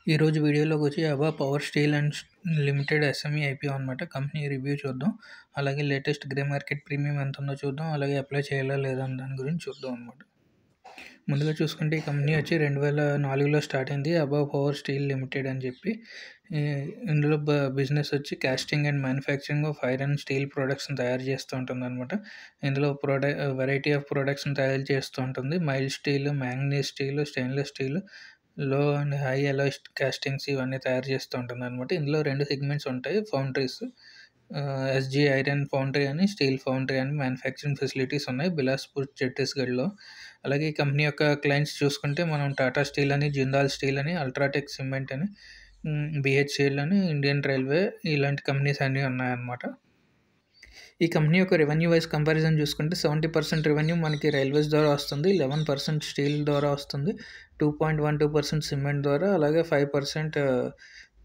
ఈరోజు వీడియోలోకొచ్చి అబా power steel and limited SME IPO అనమాట. కంపెనీ రివ్యూ చూద్దాం. అలాగే లేటెస్ట్ గ్రే మార్కెట్ ప్రీమియం ఎంత ఉందో చూద్దాం. అలాగే అప్లై చేయాలా లేదా అని దాని గురించి చూద్దాం అనమాట. ముందుగా చూసుకుంటే ఈ కంపెనీ వచ్చి 2004లో స్టార్ట్ అయింది. అబా పవర్ స్టీల్ లిమిటెడ్ అని చెప్పి. ఈ ఇందులో బిజినెస్ వచ్చి casting and manufacturing of iron steel ప్రొడక్ట్స్ని తయారు చేస్తూ ఉంటుంది అనమాట. ఇందులో వెరైటీ ఆఫ్ ప్రొడక్ట్స్ని తయారు చేస్తూ ఉంటుంది. Mild steel, manganese steel, stainless steel, లో అండ్ హై అలాయ్ కాస్టింగ్స్ ఇవన్నీ తయారు చేస్తూ ఉంటుంది అనమాట. ఇందులో 2 సెగ్మెంట్స్ ఉంటాయి. ఫౌండ్రీస్, ఎస్జీ ఐరన్ ఫౌండ్రీ అని, స్టీల్ ఫౌండ్రీ అని మ్యానుఫ్యాక్చరింగ్ ఫెసిలిటీస్ ఉన్నాయి బిలాస్పూర్, ఛత్తీస్గఢ్లో. అలాగే ఈ కంపెనీ యొక్క క్లయింట్స్ చూసుకుంటే మనం టాటా స్టీల్ అని, జిందాల్ స్టీల్ అని, అల్ట్రాటెక్ సిమెంట్ అని, బిహెచ్ఎల్ అని, ఇండియన్ రైల్వే, ఇలాంటి కంపెనీస్ అన్నీ ఉన్నాయన్నమాట. ఈ కంపెనీ యొక్క రెవెన్యూ వైజ్ కంపారిజన్ చూసుకుంటే 70% రెవెన్యూ మనకి రైల్వేస్ ద్వారా వస్తుంది, 11% స్టీల్ ద్వారా వస్తుంది, 2.12% సిమెంట్ ద్వారా, అలాగే 5%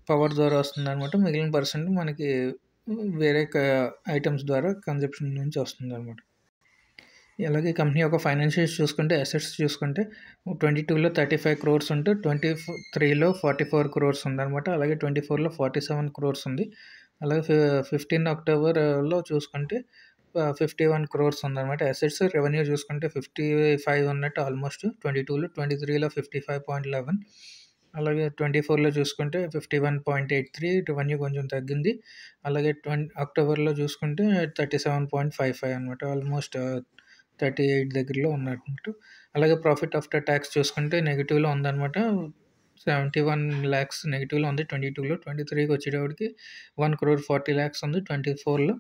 పవర్ ద్వారా వస్తుంది అనమాట. మిగిలిన పర్సెంట్ మనకి వేరే ఐటమ్స్ ద్వారా కన్జప్షన్ నుంచి వస్తుంది అనమాట. అలాగే కంపెనీ యొక్క ఫైనాన్షియల్స్ చూసుకుంటే, అసెట్స్ చూసుకుంటే 22లో 35 crores ఉంటే 23లో 44 crores ఉందన్నమాట. అలాగే 24లో 47 crores ఉంది. అలాగే 15 అక్టోబర్లో చూసుకుంటే 51 crores ఉందన్నమాట. అసెట్స్ రెవెన్యూ చూసుకుంటే 55 ఉన్నట్టు ఆల్మోస్ట్. 22లో 23లో 55.11, అలాగే 24లో చూసుకుంటే 51.83, రెవెన్యూ కొంచెం తగ్గింది. అలాగే అక్టోబర్లో చూసుకుంటే 37.55 అనమాట. ఆల్మోస్ట్ 38 దగ్గరలో ఉన్నట్టు. అలాగే ప్రాఫిట్ ఆఫ్టర్ ట్యాక్స్ చూసుకుంటే నెగిటివ్లో ఉందన్నమాట. 71 lakhs నెగిటివ్లో ఉంది 22లో. 23కి వచ్చేటప్పటికి 1 crore 40 lakhs ఉంది. 24లో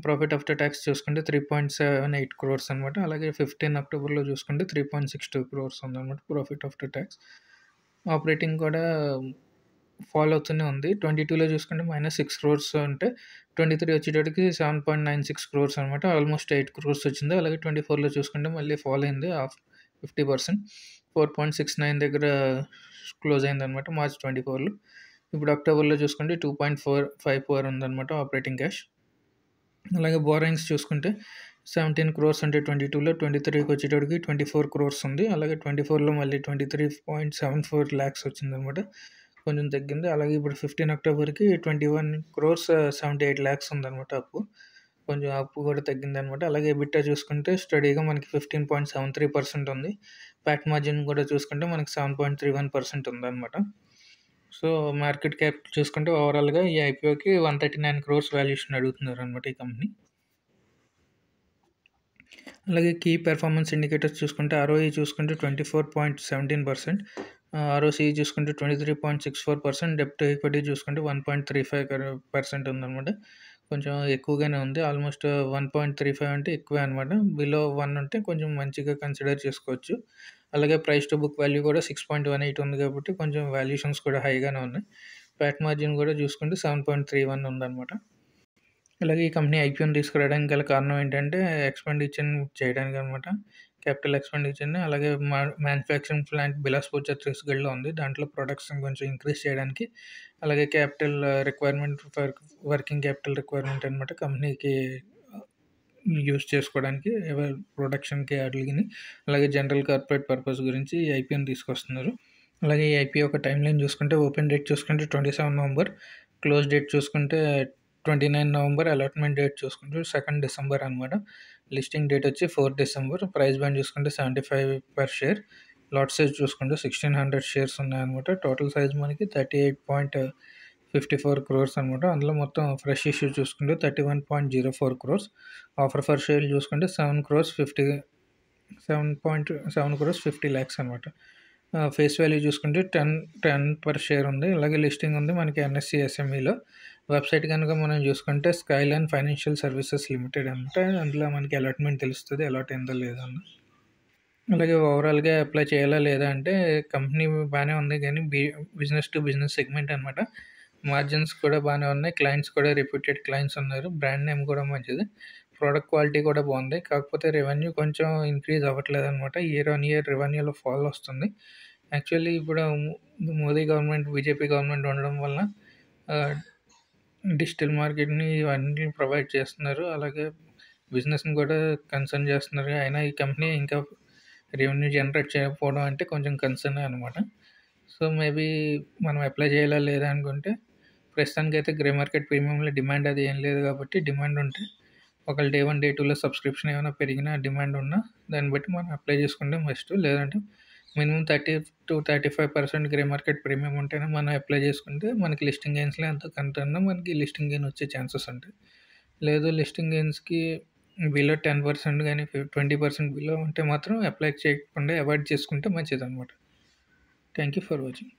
ప్రాఫిట్ ఆఫ్టర్ ట్యాక్స్ చూసుకుంటే 3.78 crores అనమాట. అలాగే 15 అక్టోబర్లో చూసుకుంటే 3.62 crores ఉందన్నమాట ప్రాఫిట్ ఆఫ్టర్ ట్యాక్స్. ఆపరేటింగ్ కూడా ఫాలో అవుతూనే ఉంది. 22లో చూసుకుంటే -6 crores ఉంటే 23 వచ్చేటప్పటికి 7.96 crores అనమాట. ఆల్మోస్ట్ 8 crores వచ్చింది. అలాగే 24లో చూసుకుంటే మళ్ళీ ఫాల్ అయింది 50%. 4.69 దగ్గర క్లోజ్ అయిందనమాట మార్చ్ 24లో. ఇప్పుడు అక్టోబర్లో చూసుకుంటే 2.454 ఉందన్నమాట ఆపరేటింగ్ క్యాష్. అలాగే బోరింగ్స్ చూసుకుంటే 17 crores అంటే 22లో, 23కి వచ్చేటప్పటికి 24 crores ఉంది. అలాగే 24లో మళ్ళీ 23.74 lakhs వచ్చిందనమాట. కొంచెం తగ్గింది. అలాగే ఇప్పుడు 15 అక్టోబర్కి 21 crores 78 lakhs ఉందన్నమాట అప్పు. కొంచెం అప్పు కూడా తగ్గిందనమాట. అలాగే ఎబిటా చూసుకుంటే స్టడీగా మనకి 15.73% ఉంది. ప్యాట్ మార్జిన్ కూడా చూసుకుంటే మనకి 7.31% ఉందన్నమాట. సో మార్కెట్ క్యాప్ చూసుకుంటే ఓవరాల్గా ఈ ఐపీఓకి 139 crores వాల్యుయేషన్ అడుగుతున్నారు అనమాట ఈ కంపెనీ. అలాగే కీ పెర్ఫార్మెన్స్ ఇండికేటర్స్ చూసుకుంటే ఆర్ఓఈ చూసుకుంటే 24.17%, ఆర్ఓసీ చూసుకుంటే 23.64%, డెప్ట్ ఈక్విటీ చూసుకుంటే 1.35% ఉందన్నమాట. కొంచెం ఎక్కువగానే ఉంది. ఆల్మోస్ట్ 1.35 అంటే ఎక్కువే అనమాట. బిలో 1 ఉంటే కొంచెం మంచిగా కన్సిడర్ చేసుకోవచ్చు. అలాగే ప్రైస్ టు బుక్ వాల్యూ కూడా 6.18 ఉంది కాబట్టి కొంచెం వాల్యుయేషన్స్ కూడా హైగానే ఉన్నాయి. ప్యాట్ మార్జిన్ కూడా చూసుకుంటే 7.31 ఉందన్నమాట. అలాగే ఈ కంపెనీ ఐపీఓని తీసుకురావడానికి గల కారణం ఏంటంటే ఎక్స్‌పెండిచర్‌ని చేయడానికి అనమాట. క్యాపిటల్ ఎక్స్‌పెండిచర్‌ని. అలాగే మ్యానుఫ్యాక్చరింగ్ ప్లాంట్ బిలాస్పూర్, ఛత్తీస్గఢ్‌లో ఉంది. దాంట్లో ప్రొడక్షన్ కొంచెం ఇంక్రీజ్ చేయడానికి, అలాగే capital requirement for working capital requirement అనమాట కంపెనీకి యూజ్ చేసుకోవడానికి ప్రొడక్షన్‌కి ఆటిలికిని. అలాగే జనరల్ కార్పొరేట్ పర్పస్ గురించి ఈ ఐపీఓని తీసుకొస్తున్నారు. అలాగే ఈ ఐపీఓ యొక్క టైమ్ లైన్ చూసుకుంటే ఓపెన్ డేట్ చూసుకుంటే 27 నవంబర్, క్లోజ్ డేట్ చూసుకుంటే 29 నవంబర్, అలాట్మెంట్ డేట్ చూసుకుంటే 2 డిసెంబర్ అనమాట. లిస్టింగ్ డేట్ వచ్చి 4 డిసెంబర్. ప్రైస్ బ్యాండ్ చూసుకుంటే 75 per share. లాట్ సైజ్ చూసుకుంటే 1600 షేర్స్ ఉన్నాయన్నమాట. టోటల్ సైజ్ మనకి 38.54 crores అనమాట. అందులో మొత్తం ఫ్రెష్ ఇష్యూ చూసుకుంటే 31.04 crores. ఆఫర్ ఫర్ షేర్ చూసుకుంటే 7 crores 50 lakhs అనమాట. ఫేస్ వాల్యూ చూసుకుంటే 10 per share ఉంది. అలాగే లిస్టింగ్ ఉంది మనకి ఎన్ఎస్సి ఎస్ఎంఈలో. వెబ్సైట్ కనుక మనం చూసుకుంటే స్కైలైన్ ఫైనాన్షియల్ సర్వీసెస్ లిమిటెడ్ అనమాట. అందులో మనకి అలాట్మెంట్ తెలుస్తుంది అలాట్ అయిందో లేదో అని. అలాగే ఓవరాల్గా అప్లై చేయాలా లేదా అంటే కంపెనీ బాగానే ఉంది కానీ బిజినెస్ టు బిజినెస్ సెగ్మెంట్ అనమాట. మార్జిన్స్ కూడా బాగానే ఉన్నాయి. క్లయింట్స్ కూడా రెప్యూటెడ్ క్లయింట్స్ ఉన్నారు. బ్రాండ్ నేమ్ కూడా మంచిది. ప్రోడక్ట్ క్వాలిటీ కూడా బాగుంది. కాకపోతే రెవెన్యూ కొంచెం ఇంక్రీజ్ అవ్వట్లేదు అనమాట. ఇయర్ ఆన్ ఇయర్ రెవెన్యూలో ఫాల్ వస్తుంది. యాక్చువల్లీ ఇప్పుడు మోదీ గవర్నమెంట్, బీజేపీ గవర్నమెంట్ ఉండడం వల్ల డిజిటల్ మార్కెట్ని ఇవన్నీ ప్రొవైడ్ చేస్తున్నారు. అలాగే బిజినెస్ని కూడా కన్సర్న్ చేస్తున్నారు. అయినా ఈ కంపెనీ ఇంకా రెవెన్యూ జనరేట్ చేయకపోవడం అంటే కొంచెం కన్సర్నే అనమాట. సో, మేబీ మనం అప్లై చేయాలా లేదా అనుకుంటే, ప్రస్తుతానికైతే గ్రే మార్కెట్ ప్రీమియంలో డిమాండ్ అది ఏం లేదు కాబట్టి, డిమాండ్ ఉంటే ఒకవేళ డే 1, డే 2లో సబ్స్క్రిప్షన్ ఏమైనా పెరిగినా, డిమాండ్ ఉన్నా దాన్ని బట్టి మనం అప్లై చేసుకుంటే బెస్ట్. లేదంటే మినిమమ్ 30-35% గ్రే మార్కెట్ ప్రీమియం ఉంటేనే మనం అప్లై చేసుకుంటే మనకి లిస్టింగ్ గెయిన్స్‌లో ఎంతో కొంతన్నా మనకి లిస్టింగ్ గెయిన్ వచ్చే ఛాన్సెస్ ఉంటాయి. లేదు లిస్టింగ్ గెయిన్స్‌కి బిలో 10% గాని, 20% బిలో ఉంటే మాత్రం అప్లై చేయకుండా అవాయిడ్ చేసుకుంటే మంచిదనమాట. Thank you for watching.